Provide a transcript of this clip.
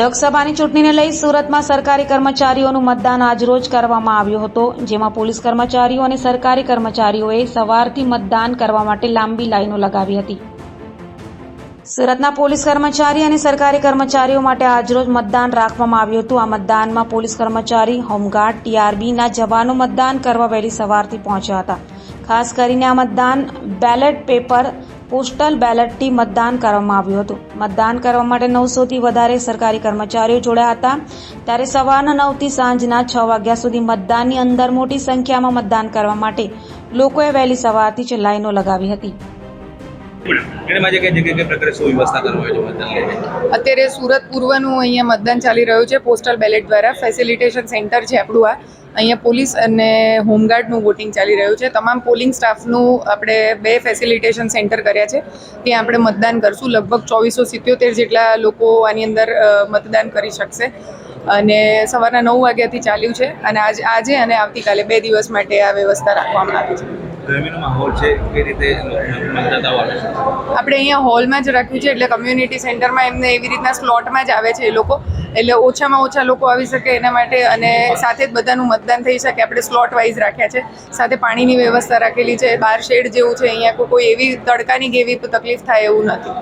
લોકસભાની ચૂંટણીને લઈ સુરતમાં સરકારી કર્મચારીઓનું મતદાન આજરોજ કરવામાં આવ્યું હતું, જેમાં પોલીસ કર્મચારીઓ અને સરકારી કર્મચારીઓએ સવારથી મતદાન કરવા માટે લાંબી લાઈનો લગાવી હતી. સુરતના પોલીસ કર્મચારી અને સરકારી કર્મચારીઓ માટે આજરોજ મતદાન રાખવામાં આવ્યું હતું. આ મતદાનમાં પોલીસ કર્મચારી, હોમગાર્ડ, ટીઆરબીના જવાનો મતદાન કરવા વહેલી સવારથી પહોંચ્યા હતા. ખાસ કરીને આ મતદાન બેલેટ પેપર, પોસ્ટલ બેલેટથી મતદાન કરવામાં આવ્યું હતું. મતદાન કરવા માટે 900થી વધારે સરકારી કર્મચારીઓ જોડાયા હતા. ત્યારે સવારના 9થી સાંજના 6 વાગ્યા સુધી મતદાનની અંદર મોટી સંખ્યામાં મતદાન કરવા માટે લોકોએ વહેલી સવારથી જ લાઈનો લગાવી હતી. અત્યારે સુરત પૂર્વનું અહીંયા મતદાન ચાલી રહ્યું છે પોસ્ટલ બેલેટ દ્વારા. ફેસિલિટેશન સેન્ટર છે આપણું આ. અહીંયા પોલીસ અને હોમગાર્ડનું વોટિંગ ચાલી રહ્યું છે. તમામ પોલિંગ સ્ટાફનું આપણે 2 ફેસિલિટેશન સેન્ટર કર્યા છે. ત્યાં આપણે મતદાન કરશું. લગભગ 2477 જેટલા લોકો આની અંદર મતદાન કરી શકશે અને સવારના 9 વાગ્યાથી ચાલ્યું છે અને આજે અને આવતીકાલે 2 દિવસ માટે આ વ્યવસ્થા રાખવામાં આવી છે. માહોલ છે કઈ રીતે મતદાતાઓ આવે છે? આપણે અહીંયા હોલમાં જ રાખ્યું છે, એટલે કમ્યુનિટી સેન્ટરમાં એમને એવી રીતના સ્લોટમાં જ આવે છે એ લોકો, એટલે ઓછામાં ઓછા લોકો આવી શકે એના માટે અને સાથે જ બધાનું મતદાન થઈ શકે આપણે સ્લોટ વાઇઝ રાખ્યા છે. સાથે પાણીની વ્યવસ્થા રાખેલી છે, બહાર શેડ જેવું છે. અહીંયા કોઈ એવી તડકાની કે એવી તકલીફ થાય એવું નથી.